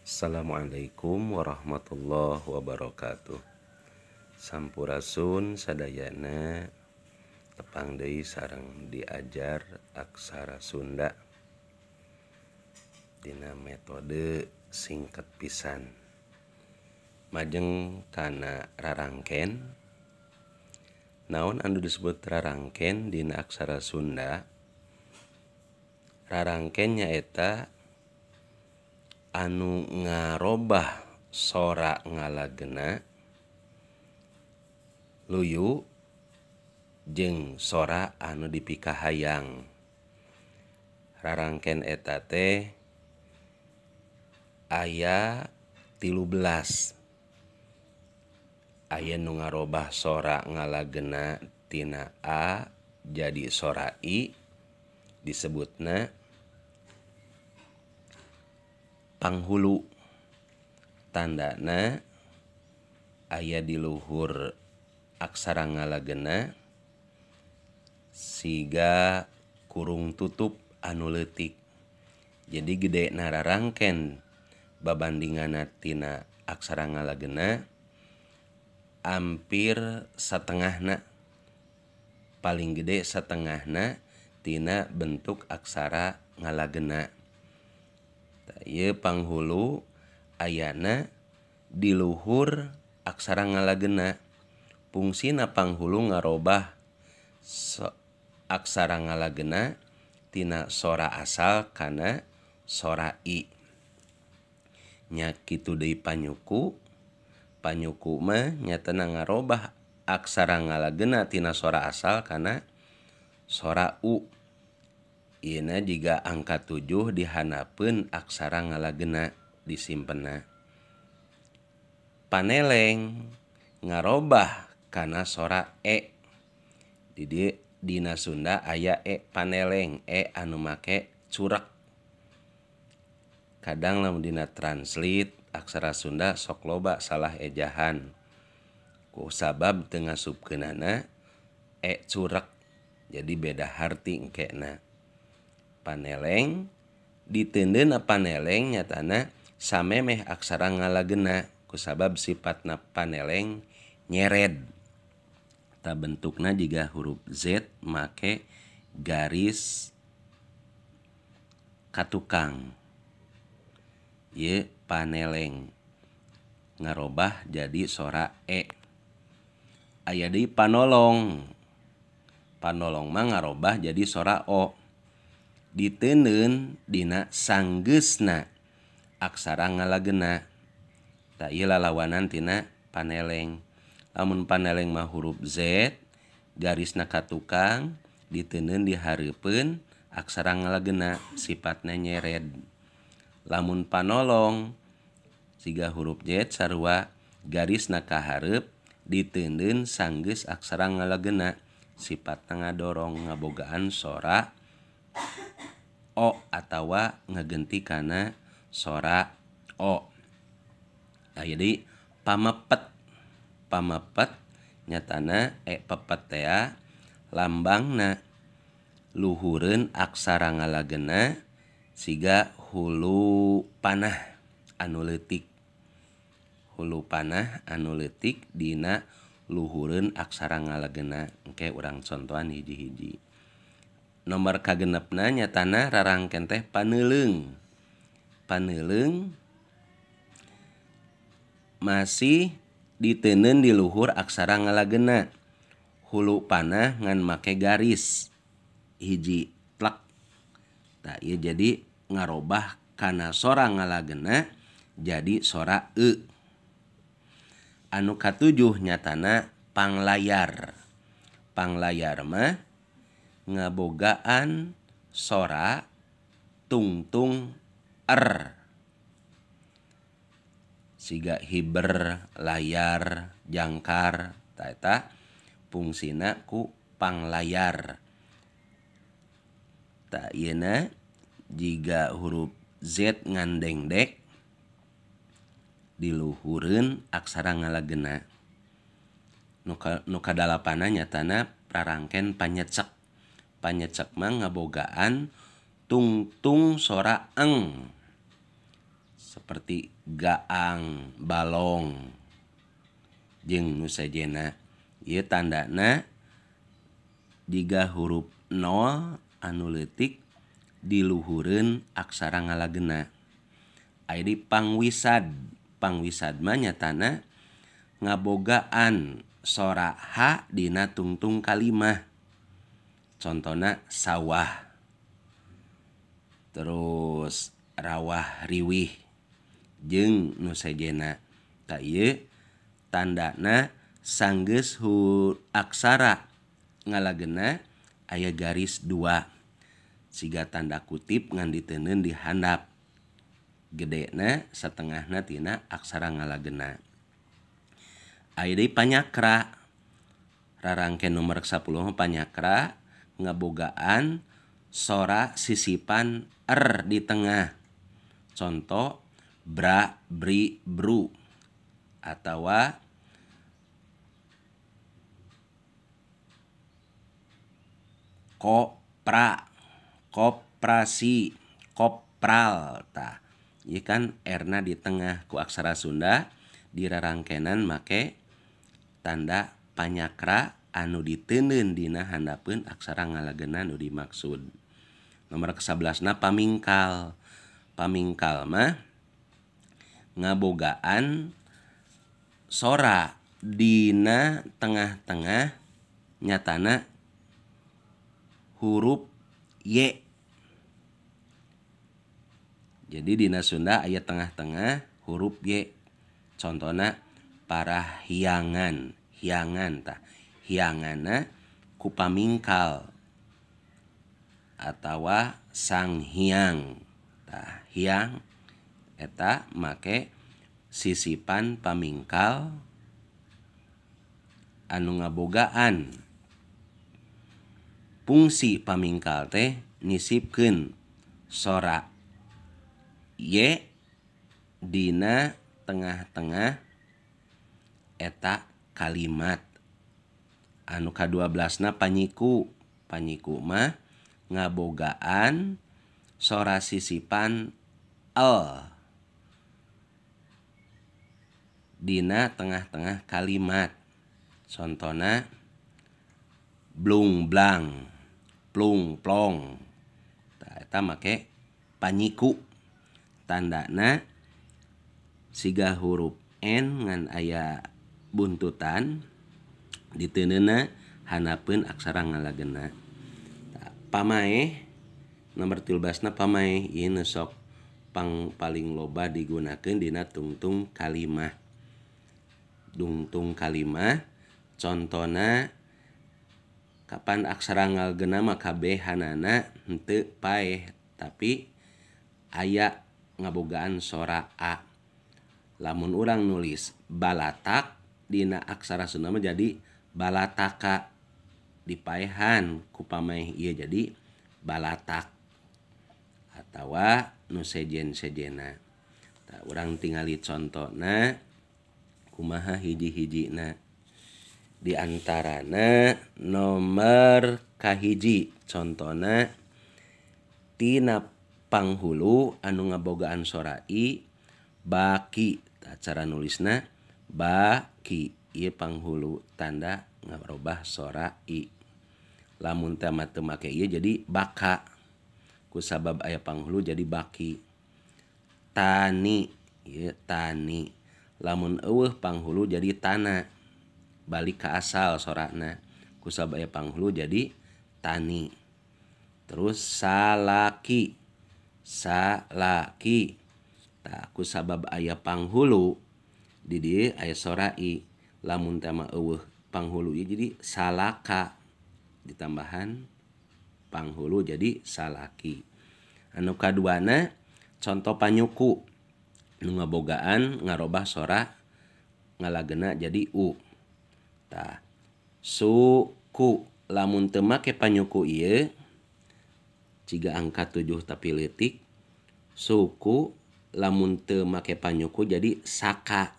Assalamualaikum warahmatullahi wabarakatuh. Sampurasun sadayana tepang deui sareng diajar aksara Sunda dina metode singkat pisan. Majeng kana rarangken. Naon anu disebut rarangken dina aksara Sunda? Rarangken nyaeta anu ngarobah sora ngalagena luyu jeung sora anu dipikahayang. Rarangken eta teh aya 13. Aya nu ngarobah sora ngalagena tina A jadi sora I, disebutna panghulu. Tandana aya di luhur aksara ngalagena siga kurung tutup anu leutik. Jadi gede rarangken babandingana tina aksara ngalagena hampir satengahna, paling gede satengahna tina bentuk aksara ngalagena. Ieu panghulu ayana di luhur aksara ngalagena. Fungsina panghulu ngarobah aksara ngalagena tina sora asal kana sora I. Nya kitu deui panyuku. Panyuku mah nyatana ngarobah aksara ngalagena tina sora asal kana sora U. Ieuna jiga angka 7 dihanapeun aksara ngalagena disimpenna. Paneleng ngarobah kana sora E. Di dieu dina Sunda aya E paneleng, E anu make curek. Kadang lamun dina translate aksara Sunda sok loba salah ejahan. Ku sabab teu ngasupkeunana E curek. Jadi beda harti engkena. Paneleng diteundeuna paneleng nyatana samemeh aksara ngalagena kusabab sifatna paneleng nyered. Ta bentukna jiga huruf Z make garis katukang. Ieu paneleng ngarobah jadi sora E. Aya deui panolong. Panolong mah ngarobah jadi sora O. Diteundeun dina sanggeusna aksara ngalagena. Tah ieu lalawanan tina paneleng. Lamun paneleng mah huruf Z, garisna katukang, diteundeun dihareupeun aksara ngalagena, sifatna nyered. Lamun panolong siga huruf Z sarua garisna kahareup, diteundeun sanggeus aksara ngalagena, sifatna ngadorong, ngabogaan sora O atawa ngagenti kana sora O. Jadi pamepet. Pamepet nyatana pepet tea lambangna luhureun aksara ngalagena siga hulu panah anu leutik. Hulu panah anu leutik dina luhureun aksara ngalagena. Engke urang contohan hiji-hiji. Nomor kagenepna nyatana rarangken teh paneuleung. Paneuleung masih diteundeun di luhur aksara ngalagena. Hulu panah ngan make garis hiji tlek. Tah ieu jadi ngarobah kana sora ngalagena jadi sora E. Anu katujuh nyatana panglayar. Panglayar mah ngabogaan sora tungtung R. Siga hiber, layar, jangkar, tah eta fungsina ku panglayar. Tah ieuna jiga huruf Z ngan dengdek diluhureun aksara ngalagena. Nu kadalapanna nyatana rarangken panyecek. Panyecek mah ngabogaan tungtung sora eng. seperti gaang, balong jeung nu sejena. Ieu tandana jiga huruf 0 anu leutik di luhureun aksara ngalageuna. Aya di pangwisad. Pangwisad mah nyatana ngabogaan sora H dina tungtung kalimah. Contona sawah. Terus rawah riwih jeung nu sejena. Ta ieu tandana sanggeus aksara ngalageuna aya garis 2. Siga tanda kutip ngan diteuneun di handap. Gedena satengahna tina aksara ngalageuna. Aya deui panyakra. Rarangkeun nomor 10 panyakra ngabogaan sora sisipan R di tengah. Contoh bra, bri, bru. Atawa kopra, koprasi, kopral. Tah, ieu kan R-na di tengah ku aksara Sunda di rarangkenan make tanda panyakra anu diteuneun dina handapeun aksara ngalageuna nu dimaksud. Nomor ke-11 pamingkal. Pamingkal mah ngabogaan sora dina tengah-tengah nyatana huruf Y. Jadi dina Sunda aya tengah-tengah huruf Y. Contona parahyangan. Hyangan tah. Hyanganna ku pamingkal. Atawa sanghyang. Tah, hyang eta make sisipan pamingkal anu ngabogaan fungsi pamingkal teh nisipkeun sora Y dina tengah-tengah eta kalimat. Anu ka-12 panyiku. Panyiku mah ngabogaan sora sisipan L dina tengah-tengah kalimat. Contona blung blang, plung plong. Tah eta make panyiku. Tandana siga huruf N ngan aya buntutan diteuneunna hanapeun aksara ngalageuna. Pamaeh nomor 13 pamaeh ieu sok paling loba digunakeun dina tungtung kalimah. Tungtung kalimah contona kapan aksara ngalageuna mah kabehanana henteu paeh tapi aya ngabogaan sora A. Lamun urang nulis balatak dina aksara Sunda mah jadi balataka. Dipaehan ku pamaeh ieu jadi balatak. Atawa nu sejen-sejena. Tah urang tingali contona kumaha hiji-hijina. Di antarana nomor kahiji contona tina panghulu anu ngabogaan sora I baki. Tah cara nulisna baki. Ieu panghulu tanda ngarobah sora I. Lamun teh mah teu make ieu jadi baka. Kusabab aya panghulu jadi baki. Tani. Ieu tani. Lamun eueuh panghulu jadi tana. Balik ka asal sorana. Kusabab aya panghulu jadi tani. Terus salaki. Salaki. Tah kusabab aya panghulu di dieu aya sora I. Lamun teh mah eueuh panghulu ieu jadi salaka. Ditambahan panghulu jadi salaki. Anu kaduana contoh panyuku nu ngabogaan ngarobah sora ngalageuna jadi U. Tah suku lamun teu make panyuku ieu ciga angka 7 tapi leutik. Suku lamun teu make panyuku jadi saka.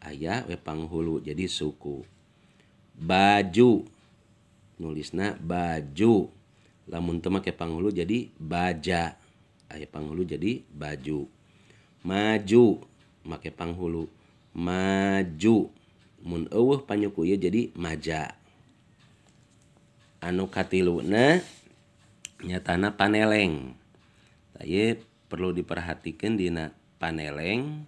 Aya we panghulu jadi suku. Baju nulisna baju. Lamun teu make panghulu jadi baja. Aya panghulu jadi baju. maju make panghulu maju. Mun eueuh panyuku ieu jadi maja. Anu katiluna nyatana paneleng. Tah ieu perlu diperhatikeun dina paneleng.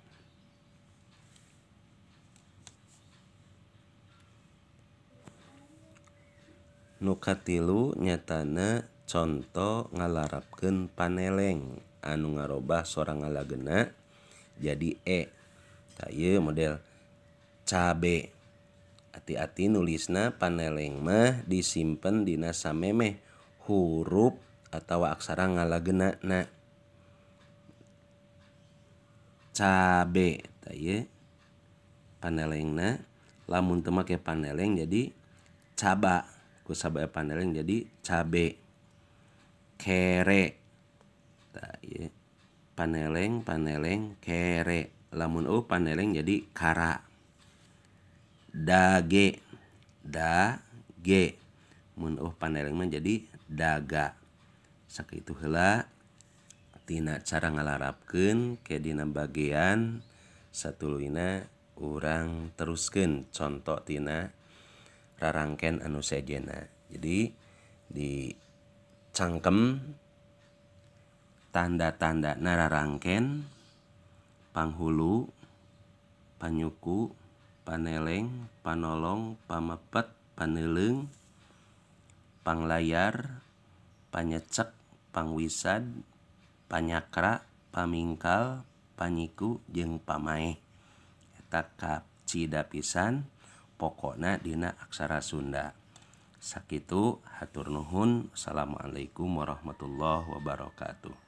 Nu katilu nyatana conto ngalarapkeun paneleng anu ngarobah sora ngalageuna jadi e. Tah ieu model cabe. Hati-hati nulisna paneleng mah disimpen dina samemeh huruf atawa aksara ngalageunana. Cabe tah ieu panelengna lamun teu make paneleng jadi caba. Ku sabaya paneleng jadi cabe. Kere. Tah ieu paneleng kere. Lamun paneleng jadi kara. Dage. Mun paneleng mah jadi daga. Sakitu heula tina cara ngalarapkeun ke dina bagean satuluyna urang teruskeun conto tina rarangken anu sejena. Jadi dicangkem tanda-tandana rarangken panghulu, panyuku, paneleng, panolong, pamepet, paneuleung, panglayar, panyecek, pangwisad, panyakra, pamingkal, panyiku jeung pamaeh. Eta kacida pisan pokona dina aksara Sunda. Sakitu hatur nuhun. Assalamualaikum warahmatullahi wabarakatuh.